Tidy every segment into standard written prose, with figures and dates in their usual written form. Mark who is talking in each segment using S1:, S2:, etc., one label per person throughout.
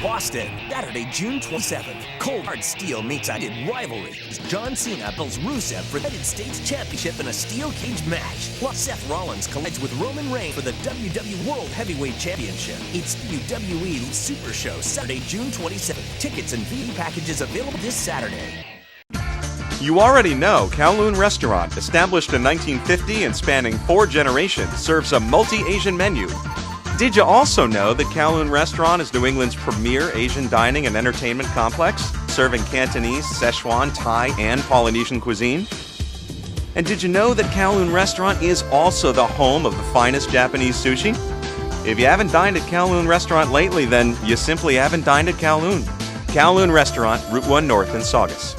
S1: Boston, Saturday, June 27th. Cold Hard Steel meets United Rivalry as John Cena battles Rusev for the United States Championship in a steel cage match. Plus, Seth Rollins collides with Roman Reigns for the WWE World Heavyweight Championship. It's WWE Super Show, Saturday, June 27th. Tickets and VIP packages available this Saturday.
S2: You already know Kowloon Restaurant, established in 1950 and spanning 4 generations, serves a multi-Asian menu. Did you also know that Kowloon Restaurant is New England's premier Asian dining and entertainment complex, serving Cantonese, Szechuan, Thai, and Polynesian cuisine? And did you know that Kowloon Restaurant is also the home of the finest Japanese sushi? If you haven't dined at Kowloon Restaurant lately, then you simply haven't dined at Kowloon. Kowloon Restaurant, Route 1 North in Saugus.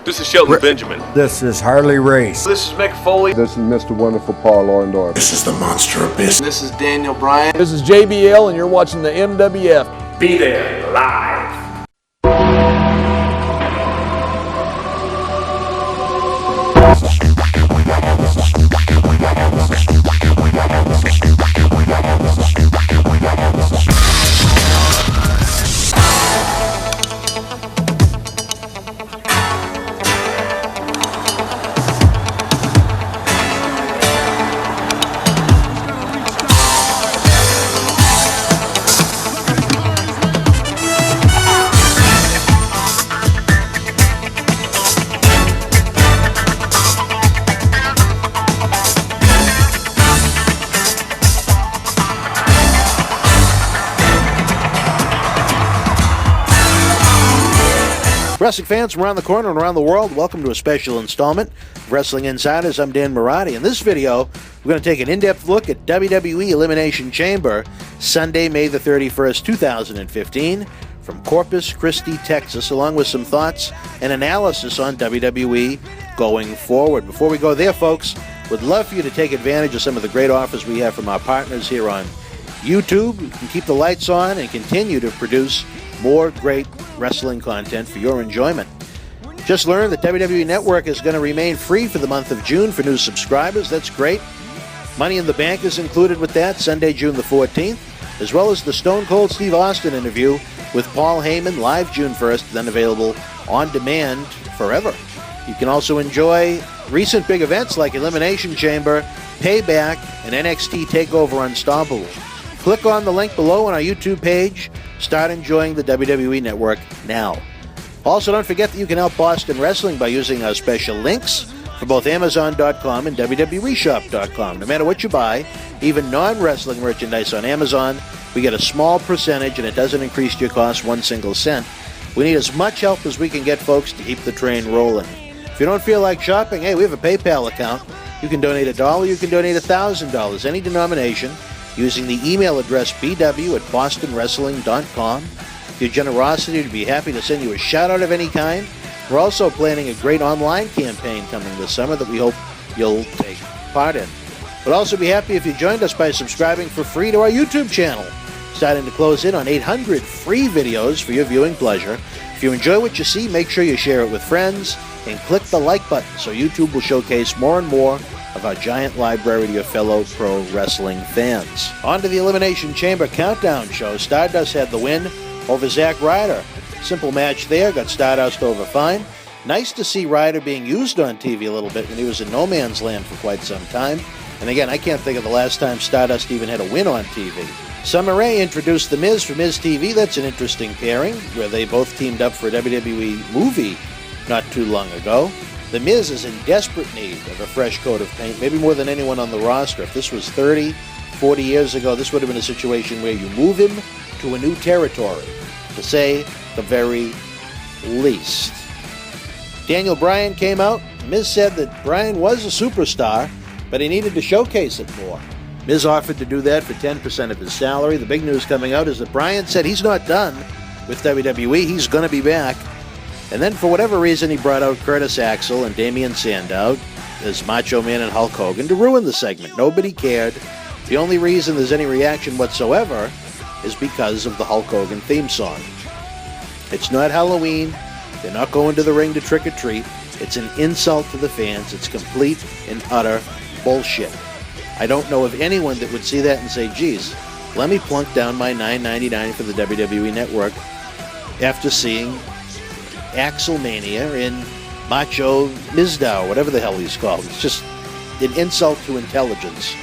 S3: This is Shelton Benjamin.
S4: This is Harley Race.
S3: This is Mick Foley.
S5: This is Mr. Wonderful Paul Orndorff.
S6: This is the Monster Abyss.
S7: This is Daniel Bryan.
S8: This is JBL, and you're watching the MWF.
S9: Be there live.
S10: Wrestling fans from around the corner and around the world, welcome to a special installment of Wrestling Insiders. I'm Dan Marotti. In this video, we're going to take an in-depth look at WWE Elimination Chamber, Sunday, May the 31st, 2015, from Corpus Christi, Texas, along with some thoughts and analysis on WWE going forward. Before we go there, folks, would love for you to take advantage of some of the great offers we have from our partners here on YouTube. We can keep the lights on and continue to produce more great wrestling content for your enjoyment. Just learned that WWE Network is going to remain free for the month of June for new subscribers. That's great. Money in the Bank is included with that, Sunday, June the 14th, as well as the Stone Cold Steve Austin interview with Paul Heyman, live June 1st, then available on demand forever. You can also enjoy recent big events like Elimination Chamber, Payback, and NXT TakeOver Unstoppable. Click on the link below on our YouTube page. Start enjoying the WWE Network now. Also, don't forget that you can help Boston Wrestling by using our special links for both Amazon.com and WWEshop.com. No matter what you buy, even non-wrestling merchandise on Amazon, we get a small percentage, and it doesn't increase your cost 1 single cent. We need as much help as we can get, folks, to keep the train rolling. If you don't feel like shopping, hey, we have a PayPal account. You can donate $1, you can donate $1,000, any denomination, using the email address bw@bostonwrestling.com. Your generosity, would be happy to send you a shout-out of any kind. We're also planning a great online campaign coming this summer that we hope you'll take part in. We'd also be happy if you joined us by subscribing for free to our YouTube channel. Starting to close in on 800 free videos for your viewing pleasure. If you enjoy what you see, make sure you share it with friends and click the like button so YouTube will showcase more and more of our giant library to your fellow pro wrestling fans. On to the Elimination Chamber Countdown show. Stardust had the win over Zack Ryder. Simple match there, got Stardust over fine. Nice to see Ryder being used on TV a little bit when he was in no man's land for quite some time. And again, I can't think of the last time Stardust even had a win on TV. Summer Rae introduced The Miz for Miz TV. That's an interesting pairing, where they both teamed up for a WWE movie not too long ago. The Miz is in desperate need of a fresh coat of paint, maybe more than anyone on the roster. If this was 30, 40 years ago, this would have been a situation where you move him to a new territory, to say the very least. Daniel Bryan came out. Miz said that Bryan was a superstar, but he needed to showcase it more. Miz offered to do that for 10% of his salary. The big news coming out is that Bryan said he's not done with WWE. He's going to be back. And then, for whatever reason, he brought out Curtis Axel and Damian Sandow as Macho Man and Hulk Hogan to ruin the segment. Nobody cared. The only reason there's any reaction whatsoever is because of the Hulk Hogan theme song. It's not Halloween. They're not going to the ring to trick or treat. It's an insult to the fans. It's complete and utter bullshit. I don't know of anyone that would see that and say, geez, let me plunk down my $9.99 for the WWE Network after seeing Axelmania in Macho Mizdow, whatever the hell he's called. It's just an insult to intelligence.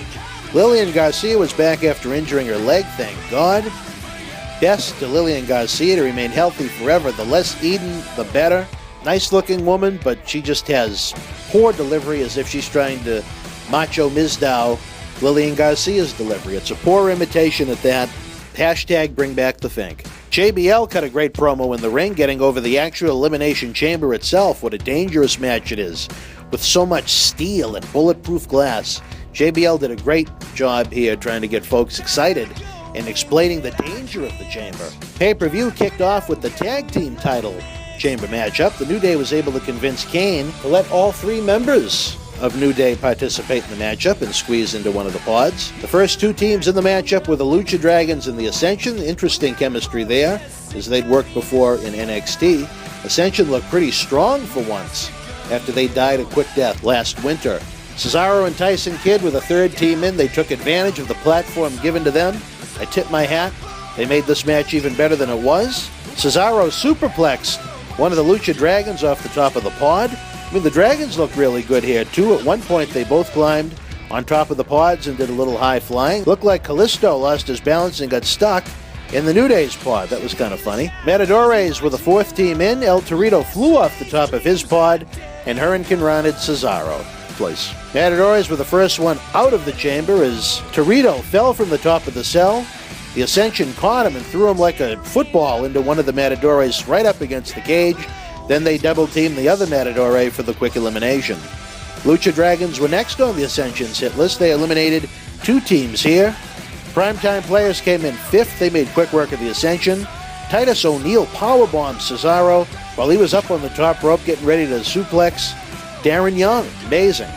S10: Lillian Garcia was back after injuring her leg, thank God. Best to Lillian Garcia to remain healthy forever. The less eaten, the better. Nice-looking woman, but she just has poor delivery, as if she's trying to Macho Mizdow Lillian Garcia's delivery. It's a poor imitation at that. Hashtag bring back the Fink. JBL cut a great promo in the ring, getting over the actual Elimination Chamber itself. What a dangerous match it is, with so much steel and bulletproof glass. JBL did a great job here trying to get folks excited and explaining the danger of the chamber. Pay-per-view kicked off with the tag team title chamber matchup. The New Day was able to convince Kane to let all three members of New Day participate in the matchup and squeeze into one of the pods. The first two teams in the matchup were the Lucha Dragons and the Ascension. Interesting chemistry there, as they'd worked before in NXT. Ascension looked pretty strong for once after they died a quick death last winter. Cesaro and Tyson Kidd were the third team in. They took advantage of the platform given to them. I tip my hat. They made this match even better than it was. Cesaro superplexed one of the Lucha Dragons off the top of the pod. I mean, the Dragons looked really good here, too. At one point, they both climbed on top of the pods and did a little high flying. Looked like Kalisto lost his balance and got stuck in the New Day's pod. That was kind of funny. Matadores were the fourth team in. El Torito flew off the top of his pod, and Hurricane Ron'd Cesaro place. Matadores were the first one out of the chamber as Torito fell from the top of the cell. The Ascension caught him and threw him like a football into one of the Matadores right up against the cage. Then they double-teamed the other Matadore for the quick elimination. Lucha Dragons were next on the Ascension's hit list. They eliminated two teams here. Primetime Players came in fifth. They made quick work of the Ascension. Titus O'Neil powerbombed Cesaro while he was up on the top rope getting ready to suplex Darren Young. Amazing.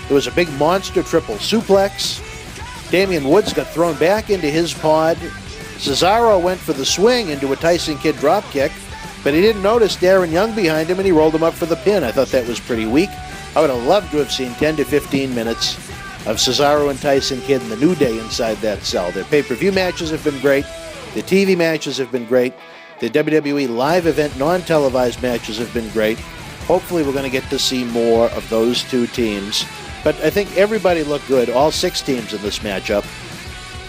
S10: It was a big monster triple suplex. Damian Woods got thrown back into his pod. Cesaro went for the swing into a Tyson Kidd dropkick, but he didn't notice Darren Young behind him, and he rolled him up for the pin. I thought that was pretty weak. I would have loved to have seen 10 to 15 minutes of Cesaro and Tyson Kidd and the New Day inside that cell. Their pay-per-view matches have been great. The TV matches have been great. The WWE live event non-televised matches have been great. Hopefully we're going to get to see more of those two teams. But I think everybody looked good, all six teams in this matchup.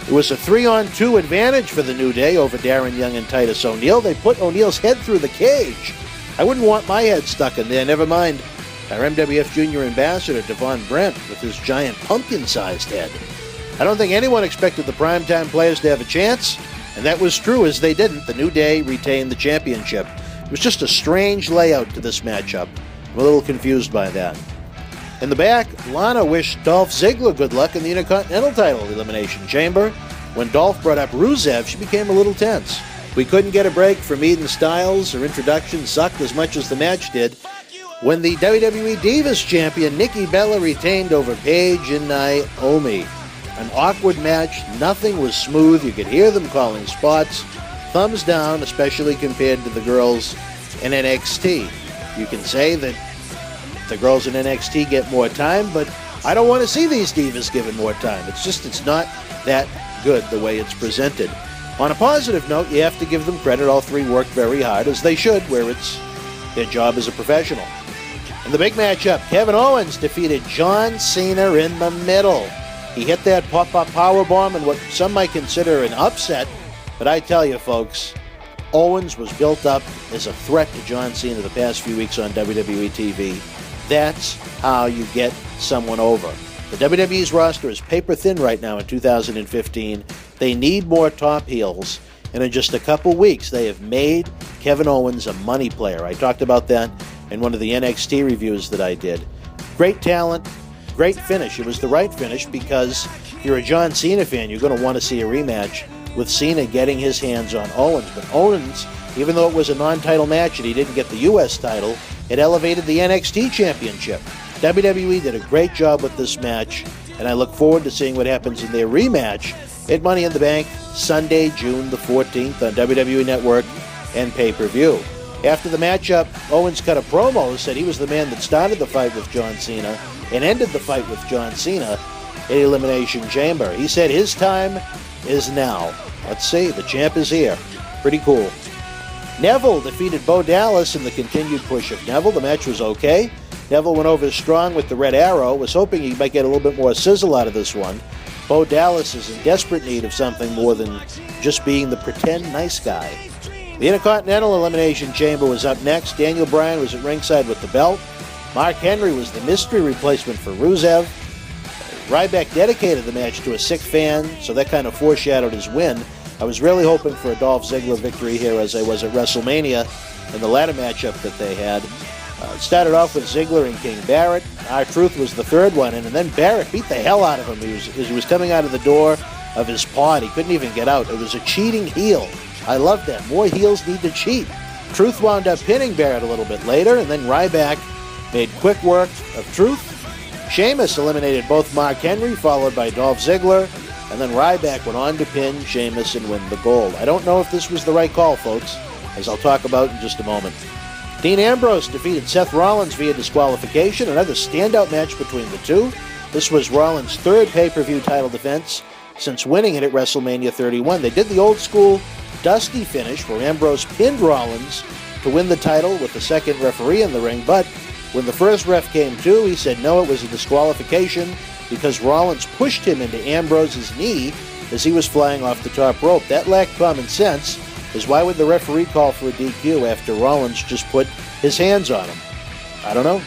S10: It was a 3-on-2 advantage for the New Day over Darren Young and Titus O'Neil. They put O'Neil's head through the cage. I wouldn't want my head stuck in there, never mind our MWF Junior Ambassador, Devon Brent, with his giant pumpkin-sized head. I don't think anyone expected the Primetime Players to have a chance, and that was true, as they didn't. The New Day retained the championship. It was just a strange layout to this matchup. I'm a little confused by that. In the back, Lana wished Dolph Ziggler good luck in the Intercontinental title elimination chamber. When Dolph brought up Rusev, she became a little tense. We couldn't get a break from Eden Styles. Her introduction sucked as much as the match did. When the WWE Divas champion Nikki Bella retained over Paige and Naomi. An awkward match. Nothing was smooth. You could hear them calling spots. Thumbs down, especially compared to the girls in NXT. You can say that the girls in NXT get more time, but I don't want to see these divas given more time. It's not that good the way it's presented. On a positive note, you have to give them credit. All three worked very hard, as they should, where it's their job as a professional. In the big matchup, Kevin Owens defeated John Cena in the middle. He hit that pop-up powerbomb in what some might consider an upset, but I tell you, folks, Owens was built up as a threat to John Cena the past few weeks on WWE TV. That's how you get someone over. The WWE's roster is paper thin right now in 2015. They need more top heels, and in just a couple weeks, they have made Kevin Owens a money player. I talked about that in one of the NXT reviews that I did. Great talent, great finish. It was the right finish because if you're a John Cena fan, you're going to want to see a rematch with Cena getting his hands on Owens. But Owens, even though it was a non-title match and he didn't get the U.S. title, it elevated the NXT championship. WWE did a great job with this match, and I look forward to seeing what happens in their rematch at Money in the Bank Sunday, June the 14th on WWE Network and pay-per-view. After the matchup, Owens cut a promo, said he was the man that started the fight with John Cena and ended the fight with John Cena, in Elimination Chamber. He said his time is now. Let's see, the champ is here. Pretty cool. Neville defeated Bo Dallas in the continued push of Neville. The match was okay. Neville went over strong with the red arrow. Was hoping he might get a little bit more sizzle out of this one. Bo Dallas is in desperate need of something more than just being the pretend nice guy. The Intercontinental Elimination Chamber was up next. Daniel Bryan was at ringside with the belt. Mark Henry was the mystery replacement for Rusev. Ryback dedicated the match to a sick fan, so that kind of foreshadowed his win. I was really hoping for a Dolph Ziggler victory here, as I was at WrestleMania in the ladder matchup that they had. It started off with Ziggler and King Barrett. R-Truth was the third one, and then Barrett beat the hell out of him as he was coming out of the door of his pod. He couldn't even get out. It was a cheating heel. I love that. More heels need to cheat. Truth wound up pinning Barrett a little bit later, and then Ryback made quick work of Truth. Sheamus eliminated both Mark Henry, followed by Dolph Ziggler, and then Ryback went on to pin Sheamus and win the gold. I don't know if this was the right call, folks, as I'll talk about in just a moment. Dean Ambrose defeated Seth Rollins via disqualification, another standout match between the two. This was Rollins' third pay-per-view title defense since winning it at WrestleMania 31. They did the old-school Dusty finish where Ambrose pinned Rollins to win the title with the second referee in the ring, but when the first ref came to, he said no, it was a disqualification because Rollins pushed him into Ambrose's knee as he was flying off the top rope. That lacked common sense, as why would the referee call for a DQ after Rollins just put his hands on him? I don't know.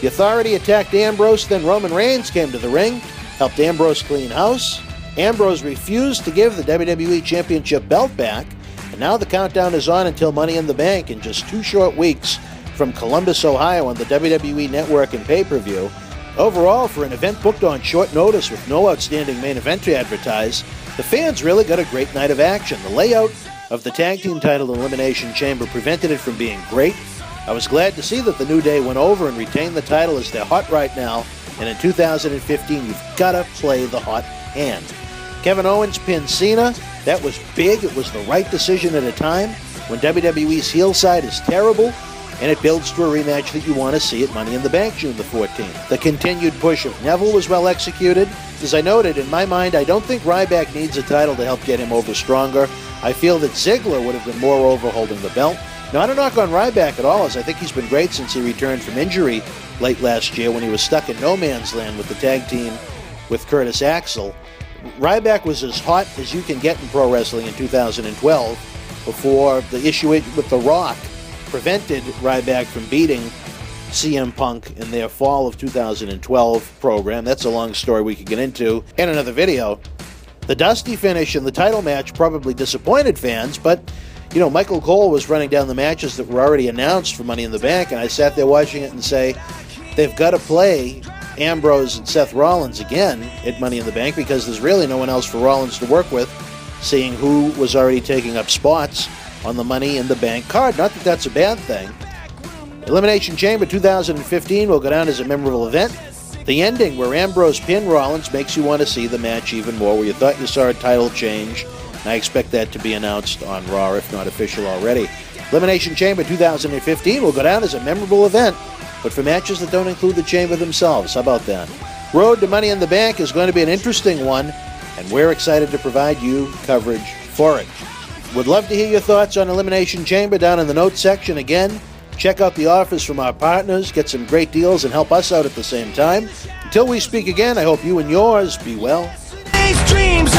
S10: The Authority attacked Ambrose, then Roman Reigns came to the ring, helped Ambrose clean house. Ambrose refused to give the WWE Championship belt back, and now the countdown is on until Money in the Bank in just 2 short weeks from Columbus, Ohio on the WWE Network and pay-per-view. Overall, for an event booked on short notice with no outstanding main event to advertise, the fans really got a great night of action. The layout of the tag team title Elimination Chamber prevented it from being great. I was glad to see that the New Day went over and retained the title as they're hot right now, and in 2015, you've got to play the hot hand. Kevin Owens pinned Cena. That was big. It was the right decision at a time when WWE's heel side is terrible, and it builds to a rematch that you want to see at Money in the Bank June the 14th. The continued push of Neville was well executed. As I noted, in my mind, I don't think Ryback needs a title to help get him over stronger. I feel that Ziggler would have been more over holding the belt. Not a knock on Ryback at all, as I think he's been great since he returned from injury late last year when he was stuck in no man's land with the tag team with Curtis Axel. Ryback was as hot as you can get in pro wrestling in 2012 before the issue with The Rock prevented Ryback from beating CM Punk in their fall of 2012 program. That's a long story we could get into in another video. The Dusty finish in the title match probably disappointed fans, but you know, Michael Cole was running down the matches that were already announced for Money in the Bank, and I sat there watching it and say, they've got to play Ambrose and Seth Rollins again at Money in the Bank because there's really no one else for Rollins to work with, seeing who was already taking up spots on the Money in the Bank card. Not that that's a bad thing. Elimination Chamber 2015 will go down as a memorable event. The ending where Ambrose pinned Rollins makes you want to see the match even more, where you thought you saw a title change. And I expect that to be announced on Raw, if not official already. Elimination Chamber 2015 will go down as a memorable event, but for matches that don't include the Chamber themselves. How about that? Road to Money in the Bank is going to be an interesting one, and we're excited to provide you coverage for it. Would love to hear your thoughts on Elimination Chamber down in the notes section. Again, check out the offers from our partners, get some great deals, and help us out at the same time. Until we speak again, I hope you and yours be well.
S1: Dreams